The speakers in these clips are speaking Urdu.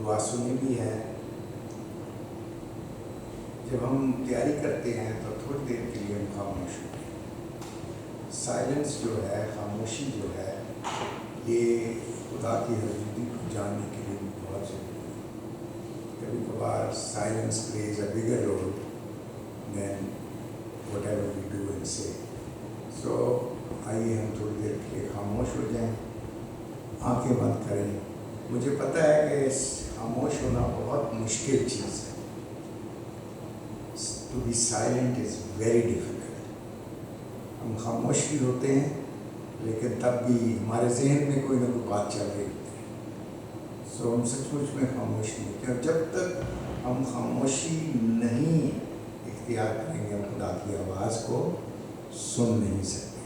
دعا سنی بھی ہے. جب ہم تیاری کرتے ہیں تو تھوڑی دیر کے لیے ہم خاموش ہوتے ہیں. سائلنس جو ہے، خاموشی جو ہے، یہ خدا کی حضوری کو جاننے کے لیے بھی بہت ضروری ہے. کبھی کبھار silence please a bigger rule than whatever we do and say. سو آئیے ہم تھوڑی دیر کے لیے خاموش ہو جائیں، آنکھیں بند کریں. مجھے پتہ ہے کہ خاموش ہونا بہت مشکل چیز ہے. To be silent is very difficult. ہم خاموش بھی ہوتے ہیں لیکن تب بھی ہمارے ذہن میں کوئی نہ کوئی بات چل رہی ہوتی ہے. سو ہم سچ مچ میں خاموش نہیں ہوتے. اور جب تک ہم خاموشی نہیں اختیار کریں گے، ہم خدا کی آواز کو سن نہیں سکتے.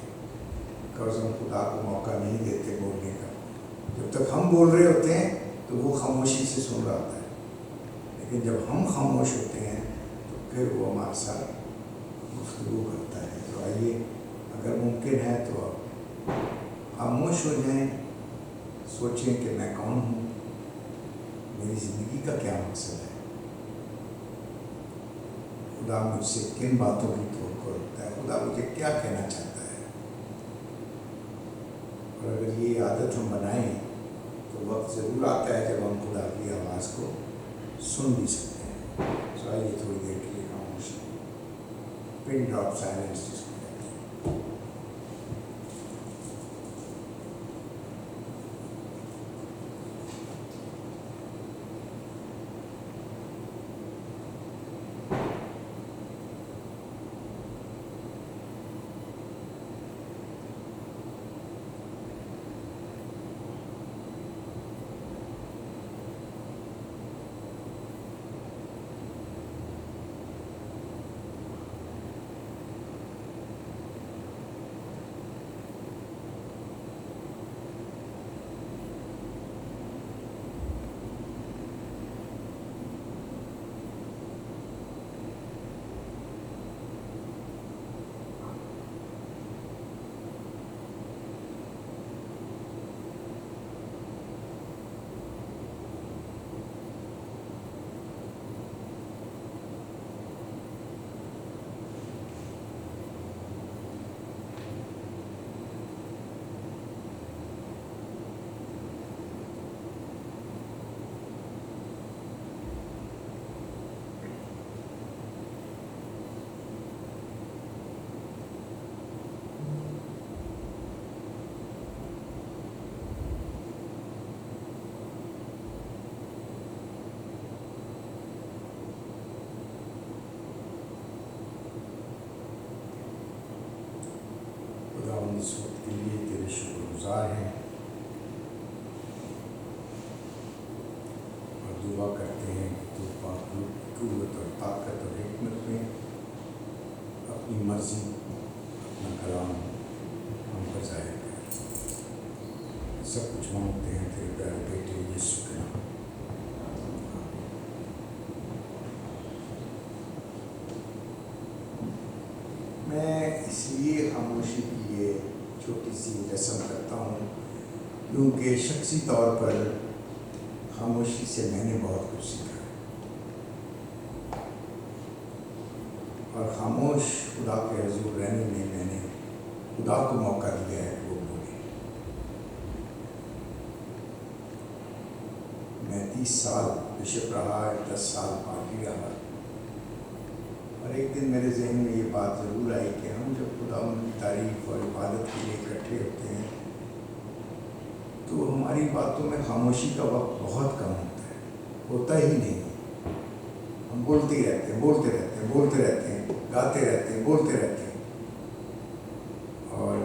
بیکاز ہم خدا کو موقع نہیں دیتے بولنے کا. جب تک ہم بول رہے ہوتے ہیں تو وہ خاموشی سے سن رہا ہوتا ہے، لیکن جب ہم خاموش ہوتے ہیں تو پھر وہ ہمارے ساتھ گفتگو کرتا ہے. تو آئیے، اگر ممکن ہے تو آپ خاموش ہو جائیں، سوچیں کہ میں کون ہوں، میری زندگی کا کیا مقصد ہے، خدا مجھ سے کن باتوں کی توقع رکھتا ہے، خدا مجھے کیا کہنا چاہتا ہے. اور اگر یہ عادت ہم بنائیں تو وقت ضرور آتا ہے جب ہم خدا کی آواز کو سن بھی سکتے ہیں. سو آئیے تھوڑی دیر کے لیے خاموش ہیں. پن ڈراپ سائلنس جس کو کہتے ہیں. اس وقت کے لیے تیرے شکر گزار ہیں اور دعا کرتے ہیں کہ تو پاک قوت اور طاقت اور حکمت میں اپنی مرضی، اپنا کلام ہم پر ظاہر کر. سب کچھ مانگتے ہیں تیرے پیارے بیٹے یسوع کے نام. میں اس لیے خاموشی کی یہ چھوٹی سی رسم کرتا ہوں کیونکہ شخصی طور پر خاموشی سے میں نے بہت کچھ سیکھا ہے. اور خاموش خدا کے حضور رہنے میں میں نے خدا کو موقع دیا ہے کہ وہ بولے. میں 30 سال بشپ رہا، 10 سال پادری رہا، اور ایک دن میرے ذہن میں یہ بات ضرور آئی کہ ہم جب خدا ان کی تعریف اور عبادت کے لیے اکٹھے ہوتے ہیں تو ہماری باتوں میں خاموشی کا وقت بہت کم ہوتا ہی نہیں. ہم بولتے ہی رہتے ہیں، بولتے رہتے ہیں، گاتے رہتے ہیں، بولتے رہتے ہیں. اور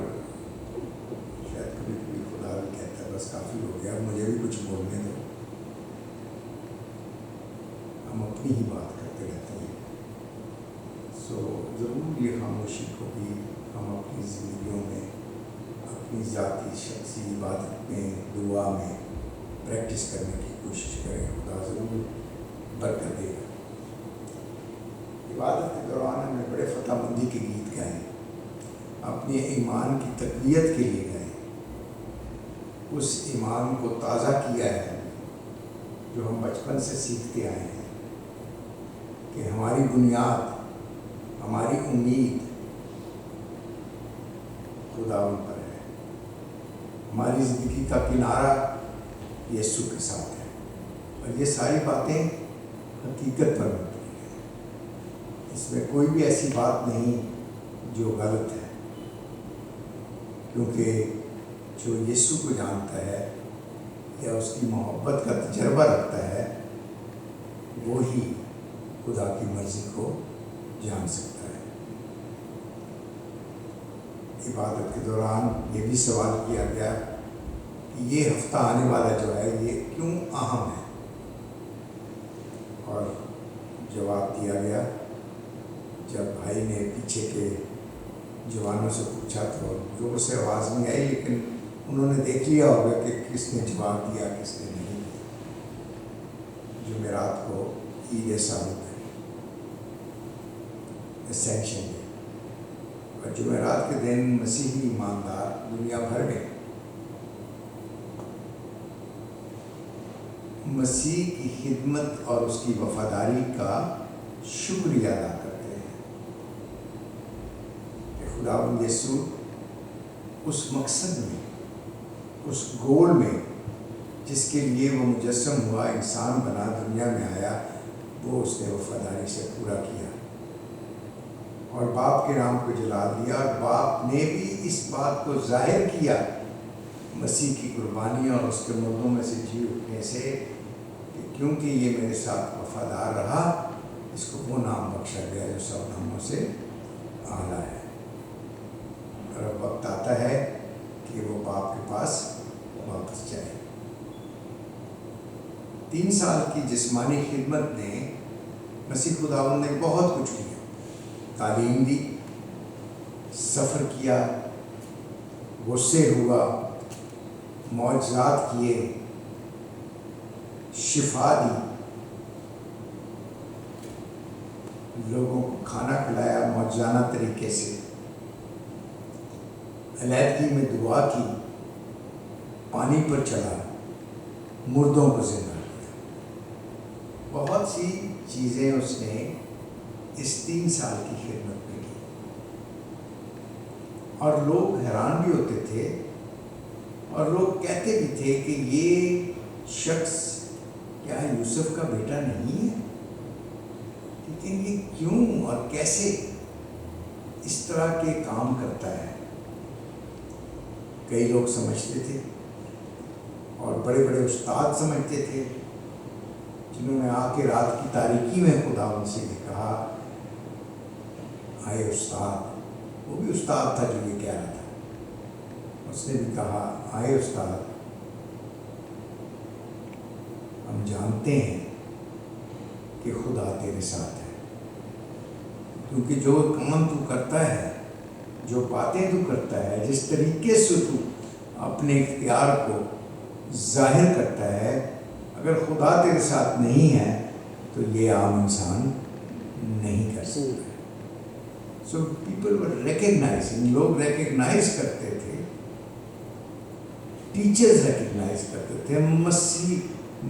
شاید کبھی کبھی خدا بھی کہتا ہے بس کافی ہو گیا، اب مجھے بھی کچھ بولنے دو. ہم اپنی ہی بات کرتے رہتے ہیں. سو ضرور یہ خاموشی کو بھی ہم اپنی زندگیوں میں، اپنی ذاتی شخصی عبادت میں، دعا میں پریکٹس کرنے کی کوشش کریں. خدا ضرور برکت دے گا. عبادت کے دوران ہم نے بڑے فتح مندی کے گیت گائے، اپنے ایمان کی تقویت کے لیے گائے، اس ایمان کو تازہ کیا ہے جو ہم بچپن سے سیکھتے آئے ہیں کہ ہماری بنیاد، ہماری امید خداوند پر ہے، ہماری زندگی کا کنارہ یسوع کے ساتھ ہے، اور یہ ساری باتیں حقیقت پر مبنی ہیں۔ اس میں کوئی بھی ایسی بات نہیں جو غلط ہے، کیونکہ جو یسوع کو جانتا ہے یا اس کی محبت کا تجربہ رکھتا ہے وہی خدا کی مرضی کو جان سکتا ہے۔ عبادت کے دوران یہ بھی سوال کیا گیا کہ یہ ہفتہ آنے والا جو ہے یہ کیوں اہم ہے، اور جواب دیا گیا جب بھائی نے پیچھے کے جوانوں سے پوچھا تو زور سے آواز نہیں آئی، لیکن انہوں نے دیکھ لیا ہوگا کہ کس نے جواب دیا کس نے نہیں دیا۔ جمعرات کو عید ثابت ہے، اسینشن ڈے، اور جمعرات کے دن مسیحی ایماندار دنیا بھر میں مسیح کی خدمت اور اس کی وفاداری کا شکریہ ادا کرتے ہیں کہ خداوند یسوع اس مقصد میں، اس گول میں جس کے لیے وہ مجسم ہوا، انسان بنا، دنیا میں آیا، وہ اس نے وفاداری سے پورا کیا اور باپ کے نام کو جلال دیا، اور باپ نے بھی اس بات کو ظاہر کیا مسیح کی قربانی اور اس کے مردوں میں سے جی اٹھنے سے کہ کیونکہ یہ میرے ساتھ وفادار رہا، اس کو وہ نام بخشا گیا جو سب ناموں سے اعلیٰ ہے، اور اب وقت آتا ہے کہ وہ باپ کے پاس واپس جائے۔ 3 سال کی جسمانی خدمت نے مسیح خداوند نے بہت کچھ کیا، تعلیم دی، سفر کیا، غصے ہوا، معجزات کیے، شفا دی، لوگوں کو کھانا کھلایا معجزانہ طریقے سے، علیحدگی میں دعا کی، پانی پر چلا، مردوں کو زندہ کیا۔ بہت سی چیزیں اس نے اس 3 سال کی خدمت میں کی، اور لوگ حیران بھی ہوتے تھے اور لوگ کہتے بھی تھے کہ یہ شخص کیا یوسف کا بیٹا نہیں ہے، لیکن یہ کیوں اور کیسے اس طرح کے کام کرتا ہے۔ کئی لوگ سمجھتے تھے اور بڑے بڑے استاد سمجھتے تھے جنہوں نے آ کے رات کی تاریکی میں خداوند سے یہ کہا، آئے استاد، وہ بھی استاد تھا جو یہ کہہ رہا تھا، اس نے بھی کہا، آئے استاد، ہم جانتے ہیں کہ خدا تیرے ساتھ ہے، کیونکہ جو کام تو کرتا ہے، جو باتیں تو کرتا ہے، جس طریقے سے تو اپنے اختیار کو ظاہر کرتا ہے، اگر خدا تیرے ساتھ نہیں ہے تو یہ عام انسان نہیں کر سکتا۔ سو پیپل ور ریکگنائزنگ، لوگ ریکگنائز کرتے تھے، ٹیچرز ریکگنائز کرتے تھے،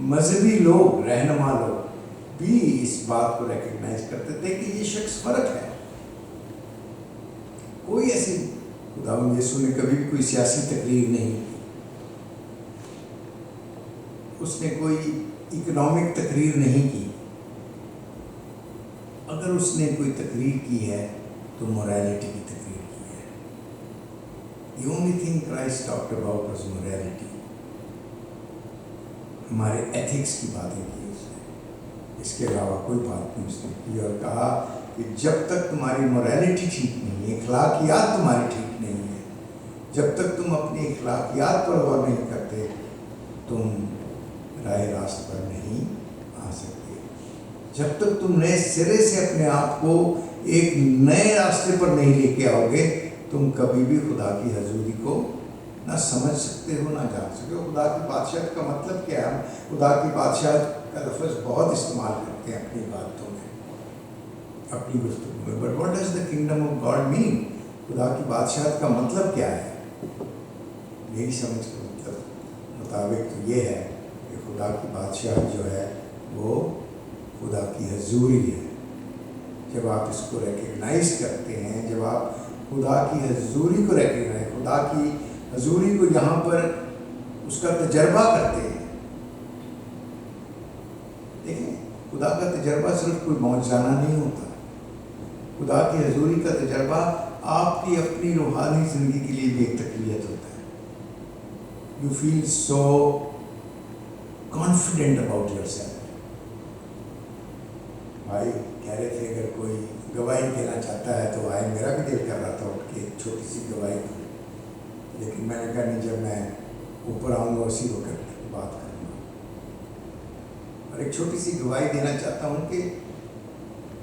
مذہبی لوگ، رہنما لوگ بھی اس بات کو ریکگنائز کرتے تھے کہ یہ شخص فرق ہے۔ کوئی ایسی خداوند یسوع نے کبھی بھی کوئی سیاسی تقریر نہیں کی، اس نے کوئی اکنامک تقریر نہیں کی، اگر اس نے کوئی تقریر کی ہے تو موریلٹی کی تقریر کی ہے۔ The only thing Christ talked about was morality۔ ہمارے ایتھکس کی باتیں کی اس نے، اس کے علاوہ کوئی بات نہیں اس نے کی، اور کہا کہ جب تک تمہاری موریلٹی ٹھیک نہیں ہے، اخلاقیات تمہاری ٹھیک نہیں ہے، جب تک تم اپنی اخلاقیات پر غور نہیں کرتے، تم راہ راست پر نہیں آ سکتے۔ جب تک تم نئے سرے سے اپنے آپ کو ایک نئے راستے پر نہیں لے کے آؤ گے، تم کبھی بھی خدا کی حضوری کو نہ سمجھ سکتے ہو، نہ جان سکتے ہو۔ خدا کی بادشاہت کا مطلب کیا ہے؟ ہم خدا کی بادشاہت کا لفظ بہت استعمال کرتے ہیں اپنی باتوں میں، اپنی گفتگو میں، but what does the kingdom of God mean? خدا کی بادشاہت کا مطلب کیا ہے؟ میری سمجھ کے مطابق تو یہ ہے کہ خدا کی بادشاہت جو ہے وہ خدا کی حضوری ہے. جب آپ اس کو ریکگنائز کرتے ہیں، جب آپ خدا کی حضوری کو ریکگنائز، خدا کی حضوری کو یہاں پر اس کا تجربہ کرتے ہیں. دیکھیں، خدا کا تجربہ صرف کوئی معجزانہ نہیں ہوتا. خدا کی حضوری کا تجربہ آپ کی اپنی روحانی زندگی کے لیے بھی ایک تقویت ہوتا ہے. You feel so confident about yourself. بھائی کہہ رہے تھے اگر کوئی گواہی دینا چاہتا ہے تو آئے. میرا بھی دل کر رہا تھا اٹھ کے ایک چھوٹی سی گواہی دوں، لیکن میں نے کہا نہیں، جب میں اوپر آؤں گا اسی وقت بات کروں گا. اور ایک چھوٹی سی گواہی دینا چاہتا ہوں کہ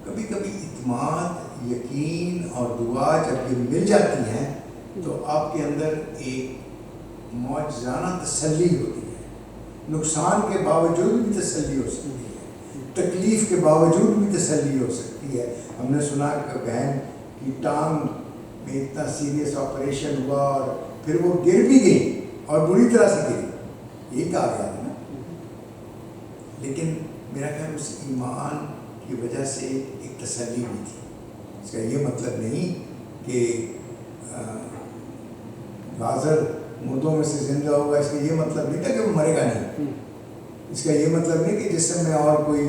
کبھی کبھی اعتماد، یقین اور دعا جب یہ مل جاتی ہیں تو آپ کے اندر ایک معجزانہ تسلی ہوتی ہے. نقصان کے باوجود بھی تسلی ہو سکتی ہے، تکلیف کے باوجود بھی تسلی ہو سکتی ہے. ہم نے سنا کہ بہن کی ٹانگ میں اتنا سیریس آپریشن ہوا اور پھر وہ گر بھی گئی اور بری طرح سے گری. یہی کہا گیا تھا نا. لیکن میرا خیال اس ایمان کی وجہ سے ایک تسلی بھی تھی. اس کا یہ مطلب نہیں کہ لازر مردوں میں سے زندہ ہوگا. اس کا یہ مطلب نہیں تھا کہ وہ مرے گا نہیں. اس کا یہ مطلب نہیں کہ جسم میں اور کوئی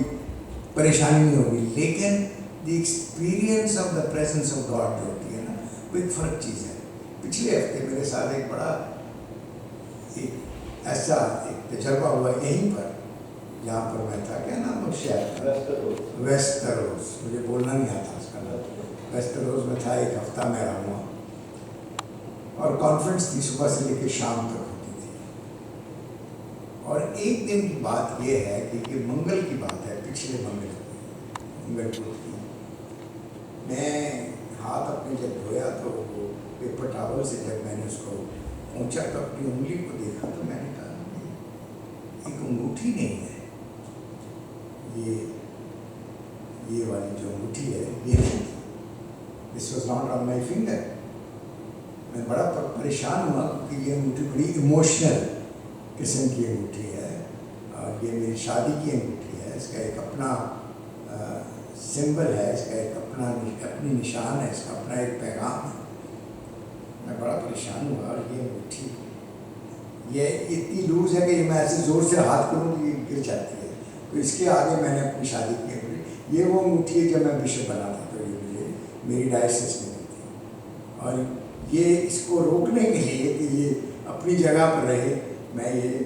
پریشانی نہیں ہوگی. لیکن the experience of the presence of God جو ہوتی ہے نا، وہ ایک فرق چیز ہے. پچھلے ہفتے میرے ساتھ ایک بڑا ایسا ایک تجربہ ہوا یہیں پر، جہاں پر میں تھا. کیا نام شہر؟ ویسٹروز. مجھے بولنا نہیں آتا اس کا نام. ویسٹروز میں تھا. ایک ہفتہ میں رہا ہوا اور کانفرنس تھی، صبح سے لے کے شام تک ہوتی تھی. اور ایک دن کی بات یہ ہے کہ یہ منگل کی بات ہے، پچھلے منگل کو تھی. میں ہاتھ اپنے جب دھویا تو وہ پیپر ٹاول سے جب میں نے اس کو پہنچا تو اپنی انگلی کو دیکھا تو میں نے کہا ایک انگوٹھی نہیں ہے، یہ والی جو انگوٹھی ہے یہ نہیں تھی. This was not on my finger. میں بڑا پریشان ہوا کیونکہ یہ انگوٹھی بڑی ایموشنل قسم کی انگوٹھی ہے اور یہ میری شادی کی انگوٹھی ہے. اس کا ایک اپنا سمبل ہے، اس کا ایک اپنی نشان ہے، اس کا اپنا ایک پیغام ہے. میں بڑا پریشان ہوا. اور یہ انگوٹھی یہ اتنی لوز ہے کہ میں ایسے زور سے ہاتھ کروں تو یہ گر جاتی ہے. تو اس کے آگے میں نے اپنی شادی کی انگوٹھی. یہ وہ انگوٹھی ہے جب میں بشپ بنا تھا تو یہ مجھے میری ڈائسس نے دی تھی. اور یہ اس کو روکنے کے لیے کہ یہ اپنی جگہ پر رہے، میں یہ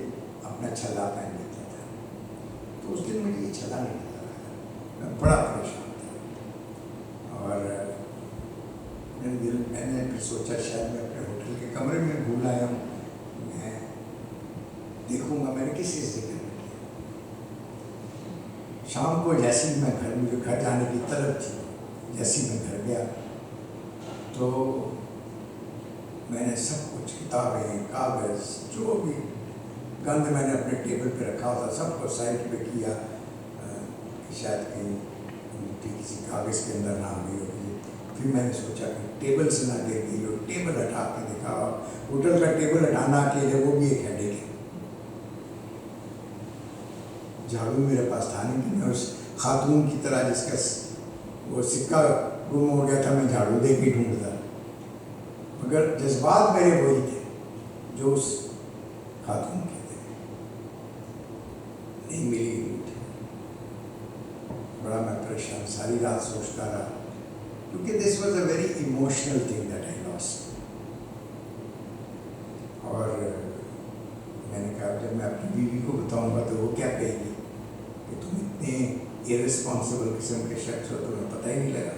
اپنا چھلا پہن لیتا تھا. تو اس دن مجھے یہ چھلا نہیں ملا. میں بڑا پریشان تھا اور میں نے پھر سوچا شاید میں اپنے ہوٹل کے کمرے میں بھول آیا ہوں. میں دیکھوں گا میں نے کس چیز ذکر میں کیا. شام کو جیسے میں مجھے گھر جانے کی طلب تھی، جیسے میں گھر گیا تو میں نے سب کچھ کتابیں، کاغذ، جو بھی گند میں نے اپنے ٹیبل پہ رکھا تھا سب کو سائڈ پہ کیا کہ شاید کہیں مٹی کسی کاغذ کے اندر نہ آ گئی ہوگی. پھر میں نے سوچا کہ ٹیبل سے نہ گر گئی ہو. ٹیبل ہٹا کے دیکھا. ہوٹل کا ٹیبل ہٹانا اکیلے وہ بھی ایک ہیڈیک ہے. جھاڑو میرے پاس تھا نہیں کہ میں اس خاتون کی طرح جس کا وہ سکہ گم ہو گیا تھا میں جھاڑو دے کے ڈھونڈتا. مگر جذبات میرے وہی تھے جو اس خاتون کے تھے. نہیں ملی. بڑا میں پریشان ساری رات سوچتا رہا کیونکہ this was a very emotional thing that I last. اور میں نے کہا جب میں اپنی بیوی کو بتاؤں گا تو وہ کیا کہے گی کہ تم اتنے ارسپانسبل قسم کے شخص ہو، تمہیں پتہ ہی نہیں لگا.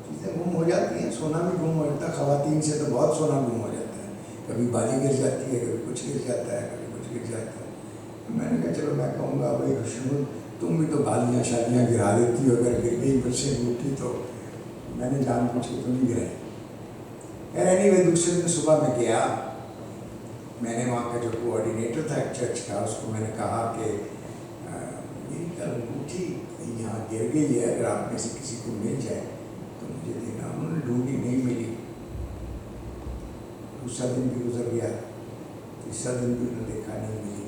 چیزیں گم ہو جاتی ہیں. سونا بھی گم ہو جاتا ہے. خواتین سے تو بہت سونا گم ہو جاتا ہے. کبھی بالی گر جاتی ہے، کبھی کچھ گر جاتا ہے، کبھی کچھ گر جاتا ہے. میں نے کہا چلو میں کہوں گا بھائی خوشبو تم بھی تو بالیاں شادیاں گرا دیتی ہو، اگر گر گئی بچے اٹھی تو میں نے جان پوچھ کے تو نہیں گرائی. خیر اینی دوسرے دن صبح میں گیا. میں نے وہاں کا جو کوآرڈینیٹر تھا ایک چرچ کا، اس کو میں نے کہا کہ میری کل انگوٹھی یہاں گر گئی ہے، اگر آپ میں سے کسی کو مل جائے تو مجھے دینا. انہوں نے ڈھونڈی، نہیں ملی. دوسرا دن بھی گزر گیا، تیسرا دن بھی انہوں نے دیکھا، نہیں ملی.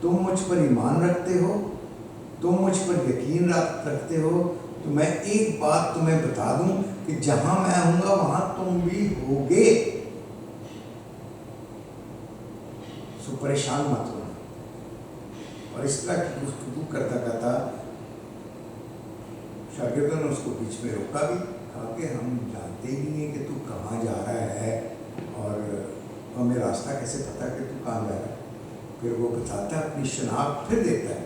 تم مجھ پر ایمان رکھتے ہو، تم مجھ پر یقین رکھتے ہو، تو میں ایک بات تمہیں بتا دوں کہ جہاں میں ہوں گا وہاں تم بھی ہوگے، سو پریشان مت ہونا۔ اور اس طرح کی گفتگو کرتا کرتا شاگردوں نے اس کو بیچ میں روکا بھی، کہا کہ ہم جانتے ہی نہیں ہیں کہ تو کہاں جا رہا ہے، اور ہمیں راستہ کیسے پتا کہ تو کہاں جا رہا ہے؟ پھر وہ بتاتا ہے، اپنی شناخت پھر دیتا ہے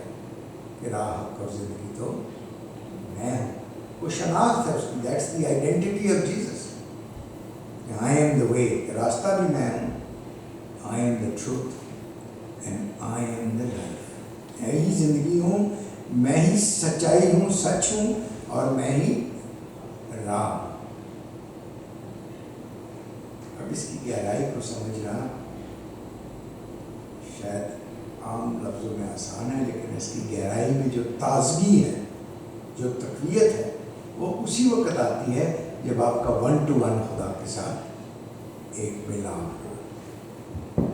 کہ راہ حق اور زندگی تو میں ہوں۔ وہ شناخت ہے اس کی، that's the identity of Jesus, کہ آئی ایم دا وے، راستہ بھی میں ہوں، آئی am the truth and I am the life, میں ہی زندگی ہوں، میں ہی سچائی ہوں، سچ ہوں، اور میں ہی راہ ہوں۔ اب اس کی گہرائی کو سمجھنا شاید عام لفظوں میں آسان ہے، لیکن اس کی گہرائی میں جو تازگی ہے، جو تقویت ہے، وہ اسی وقت آتی ہے جب آپ کا 1 to 1 خدا کے ساتھ ایک ملاپ ہو،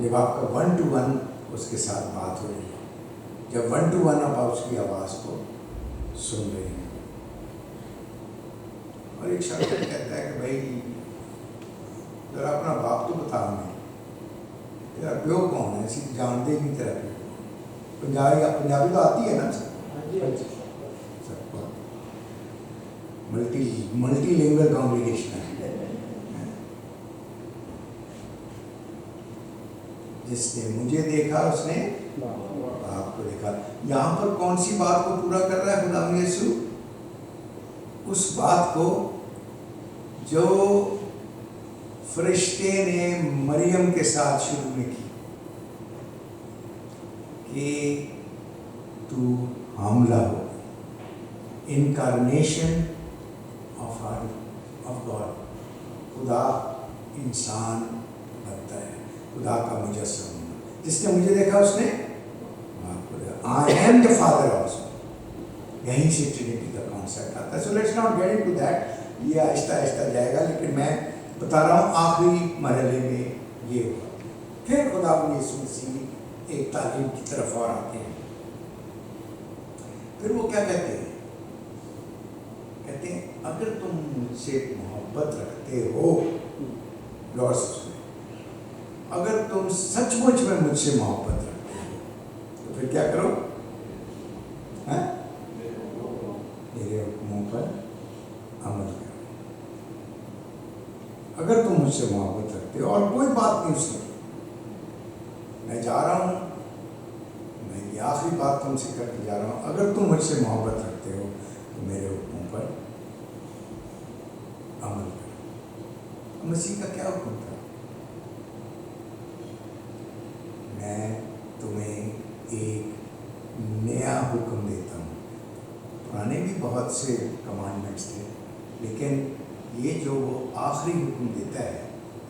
جب آپ کا 1 to 1 اس کے ساتھ بات ہو رہی ہے، جب 1 to 1 آپ اس کی آواز کو سن رہے ہیں۔ اور ایک شخص کہتا ہے کہ بھائی ذرا اپنا باپ تو بتا ہمیں، تیرا پیو کون ہے؟ اسی جانتے نہیں تیرا پیو۔ پنجابی تو آتی ہے نا سب کو، ملٹی لینگویج کانگریگیشن ہے۔ جس نے مجھے دیکھا اس نے باپ کو دیکھا۔ یہاں پر کون سی بات کو پورا کر رہا ہے خدا یسوع؟ اس بات کو جو فرشتے نے مریم کے ساتھ شروع میں کی کہ تو حاملہ ہو، انکارنیشن آف گاڈ، خدا انسان بنتا ہے، خدا کا مجسم ہونا۔ جس نے مجھے دیکھا اس نے باپ کو دیکھا۔ I am the father also, یہیں سے ٹرینٹی کا کانسیپٹ آتا ہے۔ So let's not get into that, یہ آہستہ آہستہ جائے گا، لیکن میں بتا رہا ہوں آخری مرحلے میں یہ ہوا۔ پھر خدا یسوع مسیح ایک تعلیم کی طرف اور آتے ہیں۔ پھر وہ کیا کہتے ہیں؟ کہتے ہیں اگر تم مجھ سے محبت رکھتے ہو، غور سے سنیں، اگر تم سچ مچ میں مجھ سے محبت رکھتے ہو تو پھر کیا کرو؟ میرے حکموں پر عمل کرو۔ اگر تم مجھ سے محبت رکھتے ہو، اور کوئی بات نہیں سنو، میں جا رہا ہوں، میں یہ آخری بات تم سے کر کے جا رہا ہوں، اگر تم مجھ سے محبت رکھتے ہو تو میرے حکموں پر عمل کرو۔ مسیح کا کیا حکم تھا؟ میں تمہیں ایک نیا حکم دیتا ہوں۔ پرانے بھی بہت سے کمانڈمنٹس تھے، لیکن یہ جو وہ آخری حکم دیتا ہے،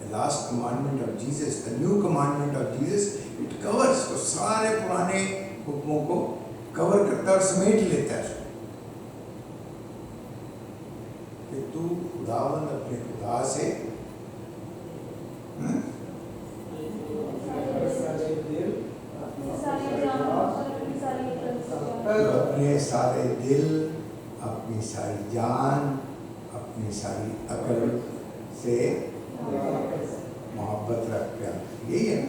the last commandment of Jesus, the new commandment of Jesus, it covers، وہ سارے پرانے حکموں کو کور کرتا ہے اور سمیٹ لیتا ہے کہ تو خداوند اپنے خدا سے اپنے سارے دل، اپنی ساری جان، اپنی ساری عقل سے محبت رکھ کر، یہی ہے نا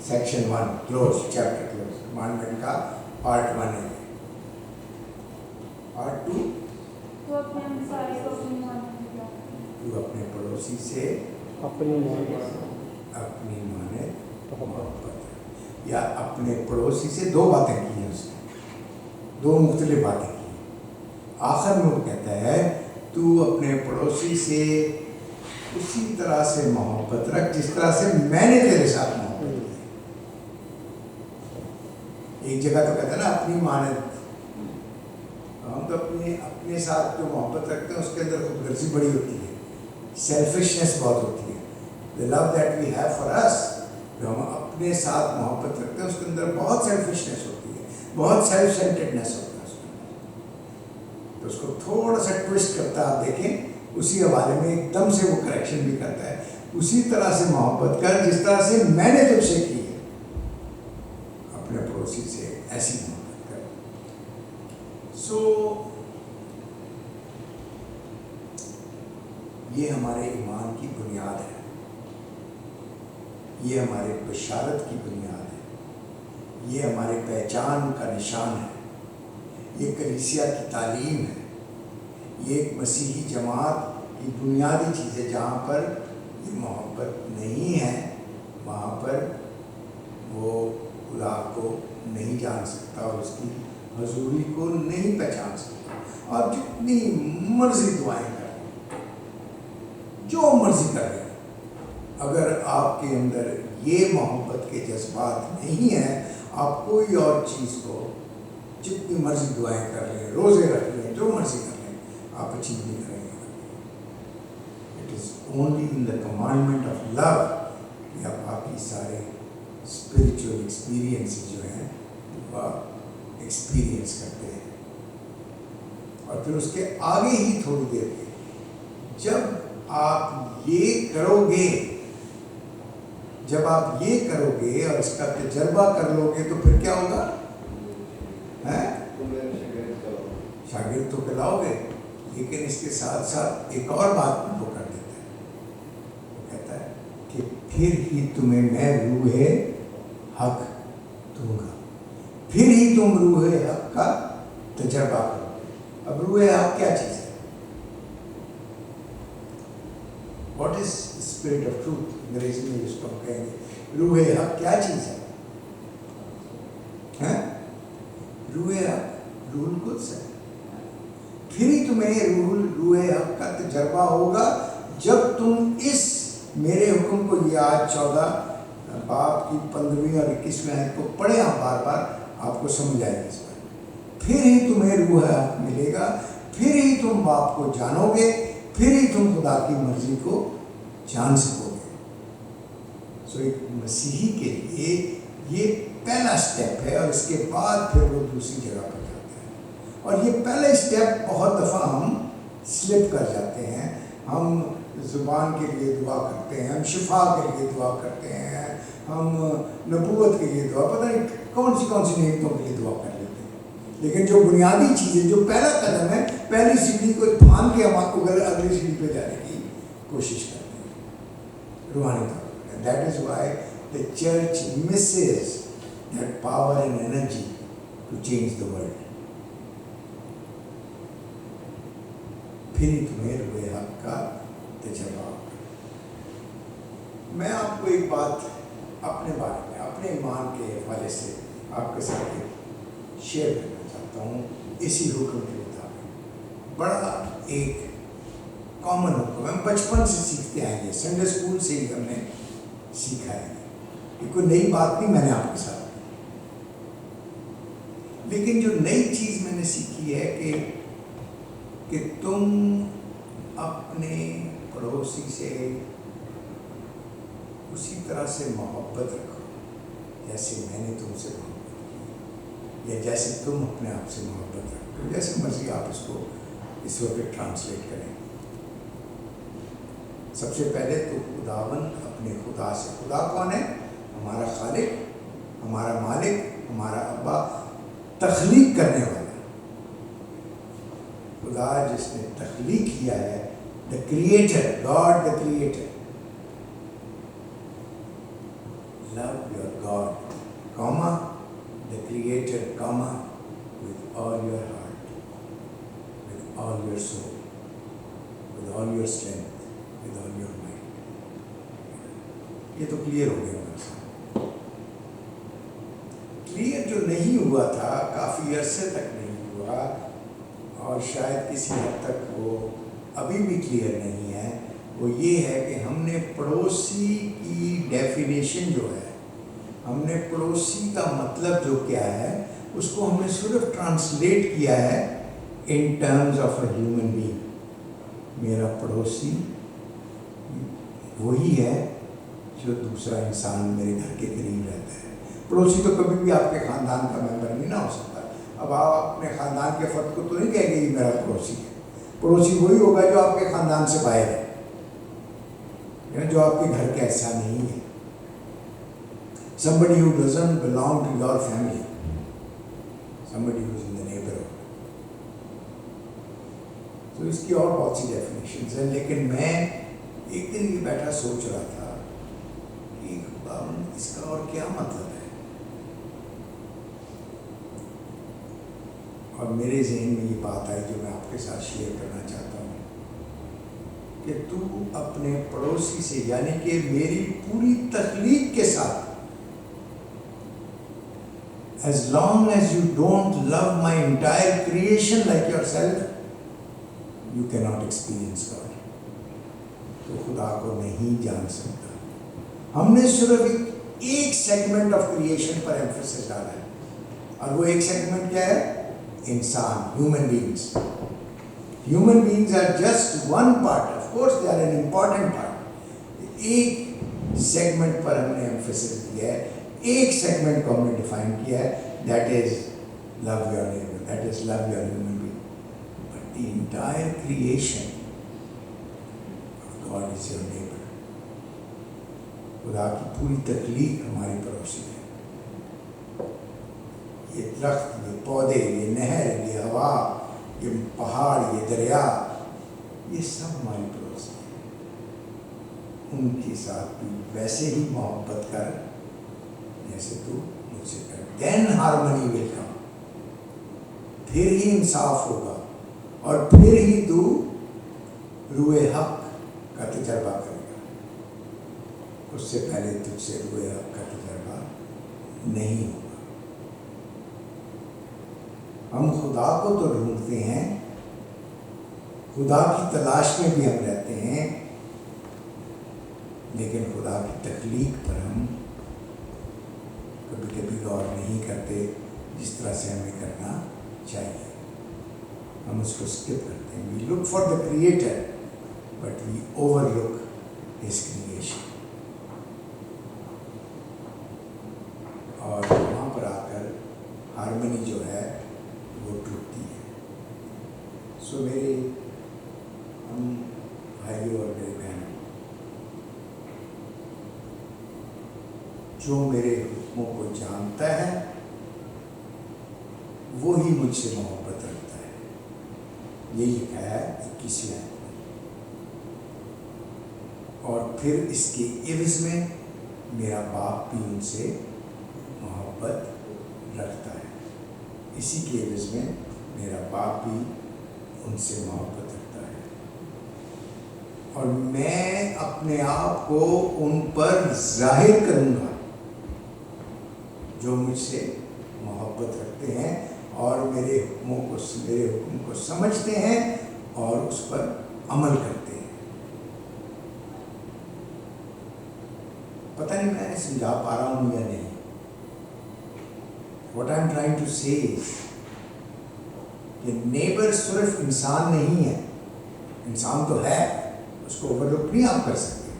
section 1 close, chapter close, commandment کا پارٹ 1 ہے۔ پارٹ 2، تو اپنے پڑوسی سے اپنی مانند محبت، یا اپنے پڑوسی سے دو باتیں کی ہیں اس نے، دو مختلف باتیں کی ہیں۔ آخر میں وہ کہتا ہے تو اپنے پڑوسی سے اسی طرح سے محبت رکھ جس طرح سے میں نے تیرے ساتھ محبت کی۔ ایک جگہ تو کہتا ہے نا اپنی مانند، ہم تو اپنے ساتھ جو محبت رکھتے ہیں اس کے اندر خود غرضی بڑی ہوتی ہے، سیلفشنس بہت ہوتی ہے۔ the love that we have for us، جو ہم اپنے ساتھ محبت رکھتے ہیں اس کے اندر بہت سیلفشنس ہوتی ہے، بہت سیلف سینٹرڈنس ہوتا ہے اس کے اندر۔ تو اس کو تھوڑا سا ٹوسٹ کرتا ہے، آپ دیکھیں اسی حوالے میں ایک دم سے وہ کریکشن بھی کرتا ہے، اسی طرح سے محبت کر جس طرح سے میں نے تجھ سے کی ہے، اپنے پڑوسی سے ایسی محبت کر. سو یہ ہمارے ایمان کی بنیاد ہے، یہ ہمارے بشارت کی بنیاد ہے، یہ ہمارے پہچان کا نشان ہے، یہ کلیسیا کی تعلیم ہے، یہ ایک مسیحی جماعت کی بنیادی چیز ہے. جہاں پر یہ محبت نہیں ہے وہاں پر وہ خدا کو نہیں جان سکتا اور اس کی حضوری کو نہیں پہچان سکتا. اور جتنی مرضی دعائیں کریں، جو مرضی کریں، اگر آپ کے اندر یہ محبت کے جذبات نہیں ہیں، آپ کوئی اور چیز کو جتنی مرضی دعائیں کر لیں، روزے رکھ لیں، جو مرضی کر لیں، آپ اچیو نہیں کریں گے. It is only in the commandment of love کہ آپ باقی سارے اسپریچول ایکسپیرئنس جو ہیں وہ ایکسپیرئنس کرتے ہیں. اور پھر اس کے آگے ہی تھوڑی دیر کے جب آپ یہ کرو گے، جب آپ یہ کرو گے اور اس کا تجربہ کر لو گے تو پھر کیا ہوگا؟ شاگرد تو کہلاؤ گے. لیکن اس کے ساتھ ساتھ ایک اور بات وہ کر دیتا ہے، وہ کہتا ہے کہ پھر ہی تمہیں میں روح حق دوں گا، پھر ہی تم روح حق کا تجربہ کرو. اب روح حق کیا چیز ہے؟ What is spirit of truth? انگریزی میں اس کو کہیں گے روح حق کیا چیز ہے؟ روح حق روح القدس ہے. پھر ہی تمہیں روح حق کا تجربہ ہوگا جب تم اس میرے حکم کو، یہ آج 14 باب کی 15ویں اور 21ویں آیت کو پڑھیں آپ بار بار، آپ کو سمجھ آئے گی اس بار. پھر ہی تمہیں روح حق ملے گا، پھر ہی تم باپ کو جانو گے، پھر ہی تم خدا کی مرضی کو جان سکو گے. سو ایک مسیحی کے لیے یہ پہلا اسٹیپ ہے، اور اس کے بعد پھر وہ دوسری جگہ پر جاتا ہے. اور یہ پہلا اسٹیپ بہت دفعہ ہم سلپ کر جاتے ہیں. ہم زبان کے لیے دعا کرتے ہیں، ہم شفا کے لیے دعا کرتے ہیں، ہم نبوت کے لیے دعا، پتہ نہیں کون سی نعمتوں کے لیے دعا کر لیتے ہیں. لیکن جو بنیادی چیزیں، جو پہلا قدم ہے، پہلی سیڑھی کو پھان کے ہم آپ کو اگلی سیڑھی پہ جانے کی کوشش کرتے ہیں روحانی طور پر. That is why the church misses that power and energy to change the world. پھر ہی تمہیں روح حق کا تجربہ ہوگا. میں آپ کو ایک بات اپنے بارے میں، اپنے ایمان کے حوالے سے آپ کے ساتھ شیئر کرنا چاہتا ہوں. اسی حکم کے مطابق بڑا ایک کامن حکم ہے، ہم بچپن سے سیکھتے آئے ہیں، سنڈے اسکول سے ہی ہم نے سیکھا ہے. یہ کوئی نئی بات نہیں میں نے آپ کے ساتھ، لیکن جو نئی چیز میں نے سیکھی ہے کہ تم اپنے پڑوسی سے اسی طرح سے محبت رکھو جیسے میں نے تم سے محبت کی، یا جیسے تم اپنے آپ سے محبت رکھو. جیسے مرضی آپ اس کو اس وقت ٹرانسلیٹ کریں. سب سے پہلے تو خداوند اپنے خدا سے، خدا کون ہے؟ ہمارا خالق، ہمارا مالک، ہمارا ابا، تخلیق کرنے والا خدا جس نے تخلیق کیا ہے. The creator, God the creator. Love your God comma the creator comma with all your heart, with all your soul, with all your strength, with all your mind. یہ تو کلیئر ہو گیا ہمارے ساتھ. کلیئر جو نہیں ہوا تھا، کافی عرصے تک نہیں ہوا، اور شاید کسی حد تک وہ ابھی بھی کلیئر نہیں ہے، وہ یہ ہے کہ ہم نے پڑوسی کی ڈیفینیشن جو ہے، ہم نے پڑوسی کا مطلب جو کیا ہے، اس کو ہم نے صرف ٹرانسلیٹ کیا ہے in terms of a human being. میرا پڑوسی وہی ہے جو دوسرا انسان میرے گھر کے قریب رہتا ہے. پڑوسی تو کبھی بھی آپ کے خاندان کا ممبر نہیں نہ ہو سکتا. اب آپ اپنے خاندان کے فرد کو تو نہیں کہیں گے یہ میرا پڑوسی ہے. پڑوسی وہی ہوگا جو آپ کے خاندان سے باہر ہے. جو آپ کے گھر کا ایسا نہیں ہے. Somebody who doesn't belong to your family, somebody who is in the neighborhood. تو اس کی اور بہت سی ڈیفینیشنز ہیں، لیکن میں ایک دن یہ بیٹھا سوچ رہا تھا کہ اس کا اور کیا مطلب ہے. اور میرے ذہن میں یہ بات آئی جو میں آپ کے ساتھ شیئر کرنا چاہتا ہوں کہ تو اپنے پڑوسی سے، یعنی کہ میری پوری تخلیق کے ساتھ، as long as you don't love my entire creation like yourself, you cannot experience God. تو خدا کو نہیں جان سکتا. ہم نے صرف ایک سیگمنٹ آف کریشن پر ایمفیسس ڈالا ہے، اور وہ ایک سیگمنٹ کیا ہے؟ انسان، human beings. Human beings are just one part, of course they are an important part. ایک سیگمنٹ پر ہم نے ایمفیسس دیا ہے، ایک سیگمنٹ کو ہم نے ڈیفائن کیا ہے، that is love your neighbour, that is love your human being. But the entire creation of God is your neighbour. خدا کی پوری تخلیق ہماری پڑوسی ہے. یہ درخت، یہ پودے، یہ نہر، یہ ہوا، یہ پہاڑ، یہ دریا، یہ سب ہماری پڑوسی ہیں. ان کے ساتھ بھی ویسے ہی محبت کر جیسے تو مجھ سے کر. دین ہارمنی ول کم. پھر ہی انصاف ہوگا، اور پھر ہی تو روئے حق کا تجربہ کرے گا. اس سے پہلے تجھ سے روئے حق کا تجربہ نہیں ہوگا. ہم خدا کو تو ڈھونڈتے ہیں، خدا کی تلاش میں بھی ہم رہتے ہیں، لیکن خدا کی تخلیق پر ہم کبھی کبھی غور نہیں کرتے جس طرح سے ہمیں کرنا چاہیے. ہم اس کو اسکپ کرتے ہیں. We look for the creator but we overlook his creation. اور وہاں پر آ کر ہارمنی جو ہے وہ ٹوٹتی ہے. سو میرے ہم بھائیوں اور میرے بہنوں، جو میرے حکموں کو جانتا ہے وہی مجھ سے محبت رکھتا ہے. یہ لکھا ہے 21ویں آیت میں. اور پھر اس کے عوض میں میرا باپ بھی ان سے محبت رکھتا ہے. اسی کے عوض میں میرا باپ بھی ان سے محبت رکھتا ہے، اور میں اپنے آپ کو ان پر ظاہر کروں گا جو مجھ سے محبت رکھتے ہیں اور میرے حکم کو سمجھتے ہیں اور اس پر عمل کرتے ہیں. پتہ نہیں میں سمجھا پا رہا ہوں یا نہیں. What I'm trying to say is کہ نیبر صرف انسان نہیں ہے. انسان تو ہے، اس کو اوور لک نہیں آپ کر سکتے،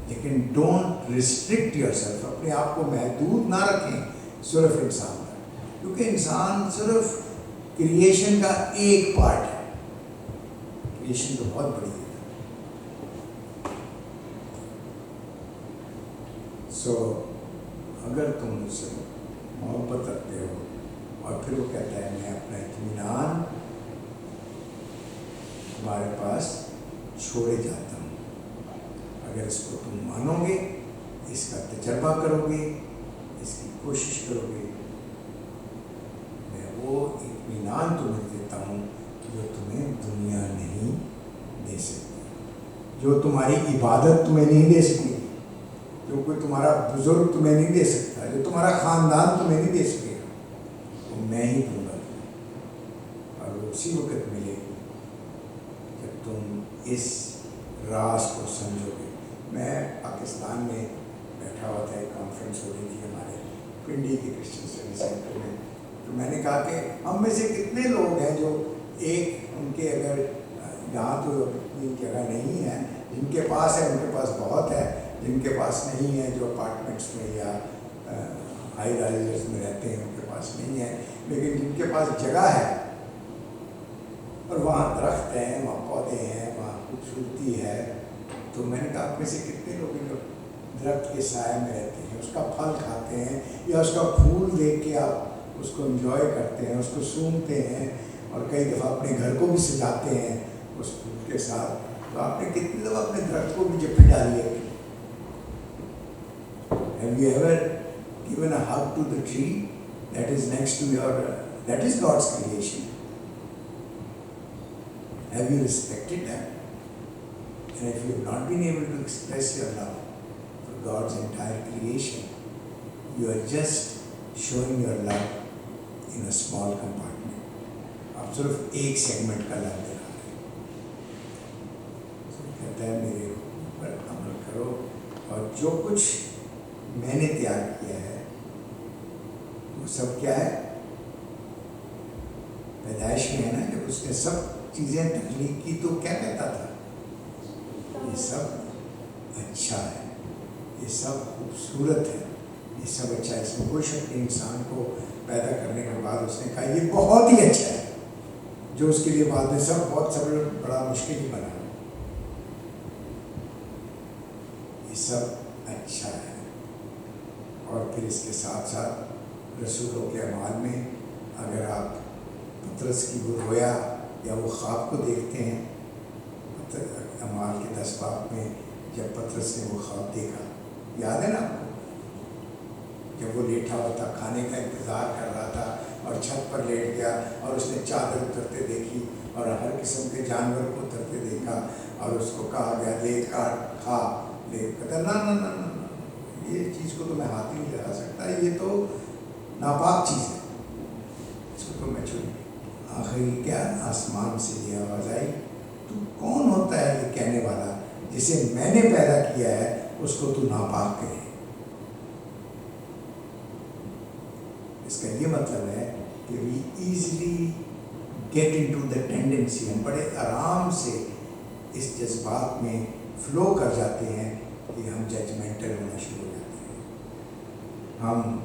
لیکن ڈونٹ ریسٹرکٹ یور سیلف. اپنے آپ کو محدود نہ رکھیں صرف انسان پر، کیونکہ انسان صرف کریشن کا ایک پارٹ ہے. کریشن تو بہت بڑی ہے. سو اگر تم مجھ سے محبت رکھتے ہو، اور پھر وہ کہتا ہے میں اپنا اطمینان تمہارے پاس چھوڑے جاتا ہوں. اگر اس کو تم مانو گے، اس کا تجربہ کرو گے، اس کی کوشش کرو گے، میں وہ اطمینان تمہیں دیتا ہوں جو تمہیں دنیا نہیں دے سکتی، جو تمہاری عبادت تمہیں نہیں دے سکتی، جو کوئی تمہارا بزرگ تمہیں نہیں دے سکتا، جو تمہارا خاندان تمہیں نہیں دے سکے گا، وہ میں ہی دوں گا. اور وہ اسی وقت ملے گی جب تم اس راز کو سمجھو گے. میں پاکستان میں بیٹھا ہوا تھا، ایک کانفرنس ہو رہی تھی ہمارے پنڈی کے کرسچن اسٹڈی سینٹر میں. تو میں نے کہا کہ ہم میں سے کتنے لوگ ہیں جو ایک ان کے اگر یہاں تو اتنی جگہ نہیں ہے، جن کے پاس ہے ان کے پاس بہت ہے، جن کے پاس نہیں ہے، جو اپارٹمنٹس میں یا ہائی رائزرز میں رہتے ہیں ان کے پاس نہیں ہے، لیکن جن کے پاس جگہ ہے اور وہاں درخت ہیں، وہاں پودے ہیں، وہاں خوبصورتی ہے، تو میں نے کہا آپ میں سے کتنے لوگ ہیں جو درخت کے سائے میں رہتے ہیں، اس کا پھل کھاتے ہیں یا اس کا پھول دیکھ کے آپ اس کو انجوائے کرتے ہیں، اس کو سونگھتے ہیں اور کئی دفعہ اپنے گھر کو بھی سجاتے ہیں اس پھول کے ساتھ؟ تو آپ نے کتنے دفعہ اپنے درخت کو بھی جپی ڈالی ہے؟ Have you ever given a hug to the tree that is next to your, that is God's creation? Have you respected that? And if you have not been able to express your love for God's entire creation, you are just showing your love in a small compartment. آپ صرف ایک سیگمنٹ کا لو دے رہا ہے. کہتا ہے میرے اوپر عمل کرو اور جو کچھ میں نے تیار کیا ہے وہ سب کیا ہے؟ پیدائش میں ہے نا، جب اس نے سب چیزیں تخلیق کی تو کیا کہتا تھا؟ یہ سب اچھا ہے، یہ سب خوبصورت ہے، یہ سب اچھا ہے. اس میں کوئی شک نہیں. انسان کو پیدا کرنے کے بعد اس نے کہا یہ بہت ہی اچھا ہے، جو اس کے لیے بعد میں سب بڑا مشکل ہی بنا. یہ سب اچھا ہے. اور پھر اس کے ساتھ ساتھ رسولوں کے اعمال میں اگر آپ پطرس کی وہ رویا یا وہ خواب کو دیکھتے ہیں، اعمال کے 10 باب میں جب پطرس نے وہ خواب دیکھا، یاد ہے نا آپ کو؟ جب وہ لیٹا ہوا تھا، کھانے کا انتظار کر رہا تھا اور چھت پر لیٹ گیا اور اس نے چادر اترتے دیکھی اور ہر قسم کے جانور کو اترتے دیکھا اور اس کو کہا گیا لے کاٹ کھا. لے کہتا نہ یہ چیز کو تو میں ہاتھ ہی نہیں لگا سکتا، یہ تو ناپاک چیز ہے، اس کو تو میں چھوڑ. آخری کیا آسمان سے یہ آواز آئی، تو کون ہوتا ہے یہ کہنے والا جسے میں نے پیدا کیا ہے اس کو تو ناپاک کہے. اس کا یہ مطلب ہے کہ we easily get into the tendency, ہم بڑے آرام سے اس جذبات میں فلو کر جاتے ہیں کہ ہم ججمنٹل ہونا شروع ہو جاتے ہیں. ہم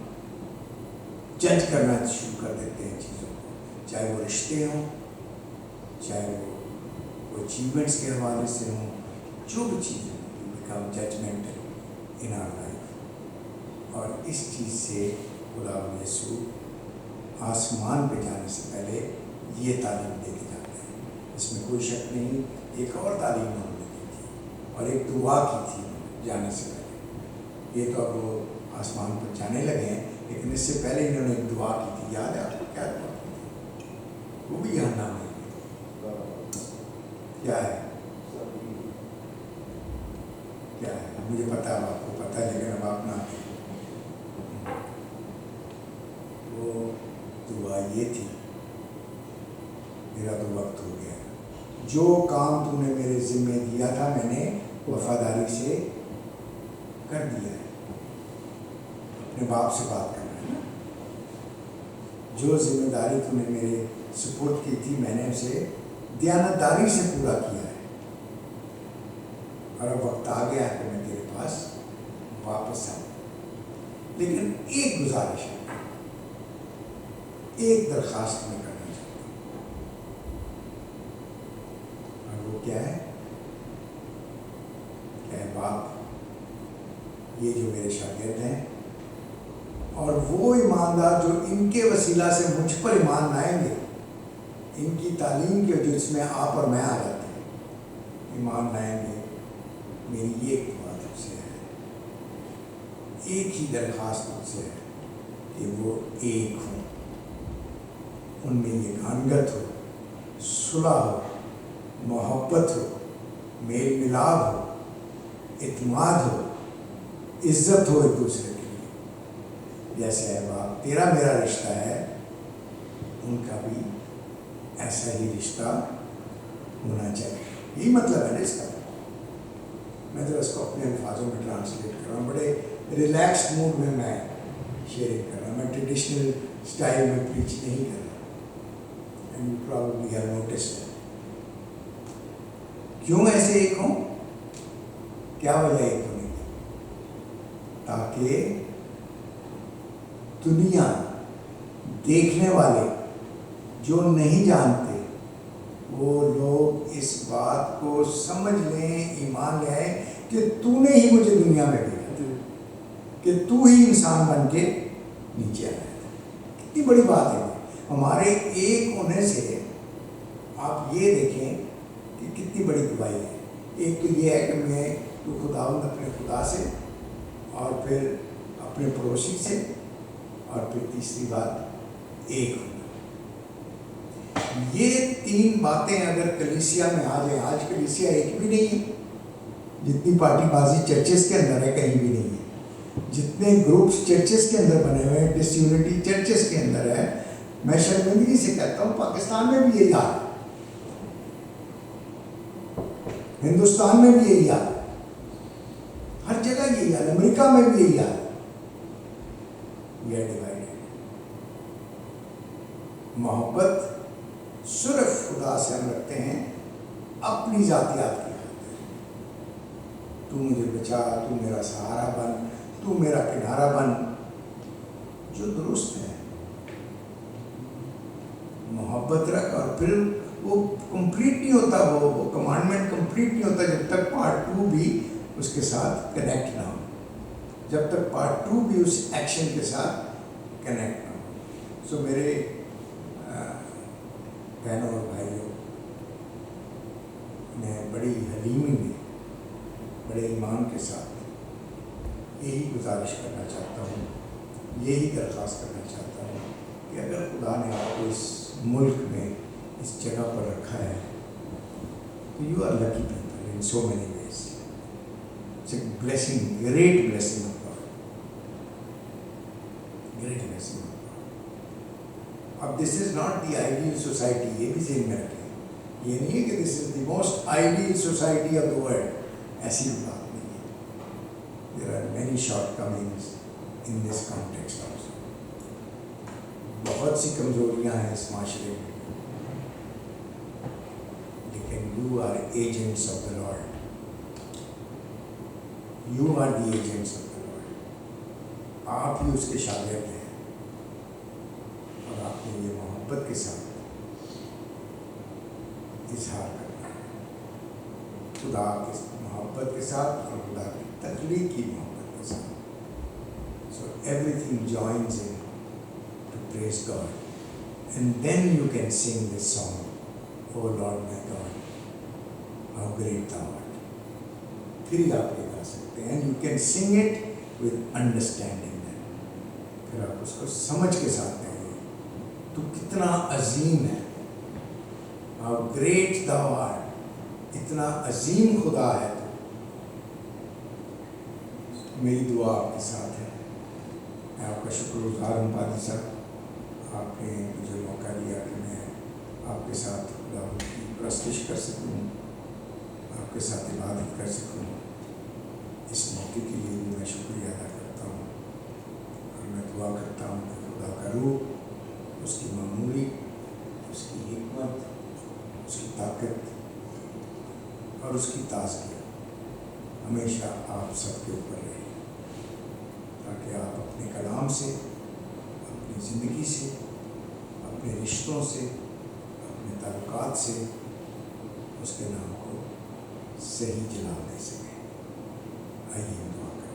جج کرنا شروع کر دیتے ہیں چیزوں کو، چاہے وہ رشتے ہوں، چاہے وہ اچیومنٹس کے حوالے سے ہوں، جو بھی چیزیں ہوں، become judgemental in our life. اور اس چیز سے خدا یسوع آسمان پہ جانے سے پہلے یہ تعلیم دے کے جاتے ہیں. اس میں کوئی شک نہیں. ایک اور تعلیم انہوں نے دی تھی اور ایک دعا کی تھی جانے سے پہلے. یہ تو اب وہ آسمان پر جانے لگے ہیں، لیکن اس سے پہلے انہوں نے ایک دعا کی تھی. یاد ہے آپ کو کیا دعا کی تھی؟ وہ بھی یہاں نام ہے. کیا ہے؟ کیا ہے؟ اب مجھے پتا ہے، آپ کو پتا ہے، لیکن اب آپ نہ. وہ دعا یہ تھی، میرا تو وقت ہو گیا، جو کام تو نے میرے ذمہ دیا تھا میں نے وفاداری سے کر دیا ہے. اپنے باپ سے بات کرنا ہے نا. جو ذمہ داری تو نے میرے سپورٹ کی تھی میں نے اسے دیانتداری سے پورا کیا ہے. اور اب وقت آ گیا ہے کہ میں تیرے پاس واپس آؤں. لیکن ایک گزارش ہے، ایک درخواست میں کرنا چاہتا ہوں، اور وہ کیا ہے؟ کہ باپ، یہ جو میرے شاگرد ہیں اور وہ ایماندار جو ان کے وسیلہ سے مجھ پر ایمان لائیں گے، ان کی تعلیم کے جو اس میں آپ اور میں آ جاتے ہیں، ایمان لائیں گے، میری یہ ایک دعا تجھ سے ہے، ایک ہی درخواست مجھ سے ہے کہ وہ ایک ہوں، ان میں یہ گانگت ہو، صلح ہو، محبت ہو، میل ملاپ ہو، اعتماد ہو، عزت ہو ایک دوسرے کے لیے. جیسے ہے باپ تیرا میرا رشتہ ہے، ان کا بھی ایسا ہی رشتہ ہونا چاہیے. یہی مطلب ہے نا اس کا. میں تو اس کو اپنے الفاظوں میں ٹرانسلیٹ کر رہا ہوں، بڑے ریلیکس موڈ میں شیئرنگ کر رہا ہوں. میں ٹریڈیشنل اسٹائل میں پریچ نہیں کر رہا. And you probably have noticed. کیوں ایسے ایک ہوں؟ کیا وجہ ایک ہونے کی؟ تاکہ دنیا دیکھنے والے جو نہیں جانتے وہ لوگ اس بات کو سمجھ لیں، ایمان لے آئیں کہ تو نے ہی مجھے دنیا میں بھیجا، کہ تو ہی انسان بن کے نیچے آیا تھا۔ کتنی بڑی بات ہے ہمارے ایک ہونے سے۔ آپ یہ دیکھیں کہ کتنی بڑی گواہی ہے۔ ایک تو یہ ہے کہ میں تو خداوند اپنے خدا سے، اور پھر اپنے پڑوسی سے، اور پھر تیسری بات ایک ہونا۔ یہ تین باتیں اگر کلیسیا میں آ جائیں، آج کلیسیا ایک بھی نہیں ہے، جتنی پارٹی بازی چرچز کے اندر ہے کہیں بھی نہیں ہے، جتنے گروپس چرچز کے اندر بنے ہوئے ہیں، ڈس یونٹی چرچز کے اندر ہے۔ میں شرمندگی سے کہتا ہوں پاکستان میں بھی یہی حال ہے، ہندوستان میں بھی یہی حال ہے، ہر جگہ یہی حال ہے، امریکہ میں بھی یہی حال ہے۔ We are divided. محبت صرف خدا سے ہم رکھتے ہیں اپنی ذاتیات کی خاطر۔ تو مجھے بچا، تو میرا سہارا بن، تو میرا کنارہ بن، جو درست ہے۔ محبت رکھ، اور پھر وہ کمپلیٹ نہیں ہوتا، وہ کمانڈمنٹ کمپلیٹ نہیں ہوتا جب تک پارٹ 2 بھی اس کے ساتھ کنیکٹ نہ ہو، جب تک پارٹ 2 بھی اس ایکشن کے ساتھ کنیکٹ نہ ہو۔ سو میرے بہنوں اور بھائیوں، میں بڑی حلیمی میں، بڑے ایمان کے ساتھ یہی گزارش کرنا چاہتا ہوں، یہی درخواست کرنا چاہتا ہوں کہ اگر خدا نے آپ کو اس ملک میں، اس جگہ پر رکھا ہے، تو you are lucky people in so many ways. It's a blessing, great blessing of God, great blessing of God. اب this is not the ideal society, یہ بھی ذہن میں رکھیں، یہ نہیں ہے کہ this is the most ideal society of the world, ایسی بات نہیں ہے۔ There are many shortcomings in this context also, بہت سی کمزوریاں ہیں اس معاشرے میں، لیکن you are agents of the Lord, you are the agents of the Lord. آپ ہی اس کے شاگرد ہیں، اور آپ نے یہ محبت کے ساتھ اظہار کرنا ہے، خدا کی محبت کے ساتھ اور خدا کی تخلیق کی محبت کے ساتھ۔ So everything joins into praise God, and then you can sing this song, O Lord my God how great thou art۔ پھر ہی آپ یہ گا سکتے ہیں، you can sing it with understanding, پھر آپ اس کو سمجھ کے ساتھ کہیں گے تو کتنا عظیم ہے، ہاؤ گریٹ thou art، اتنا عظیم خدا ہے۔ تو میری دعا آپ کے ساتھ ہے، میں آپ کا شکر گزار ہوں پادری صاحب، آپ نے مجھے موقع دیا کہ میں آپ کے ساتھ خدا کی پرستش کر سکوں، آپ کے ساتھ عبادت کر سکوں۔ اس موقع کے لیے بھی میں شکریہ ادا کرتا ہوں، اور میں دعا کرتا ہوں کہ خدا کا روح، اس کی معمولی، اس کی حکمت، اس کی طاقت اور اس کی تازگی ہمیشہ آپ سب کے اوپر رہے، تاکہ آپ اپنے کلام سے، اپنی زندگی سے، اپنے رشتوں سے، اپنے تعلقات سے اس کے نام کو صحیح جلال دے سکیں۔ آئیے ہم دعا کریں۔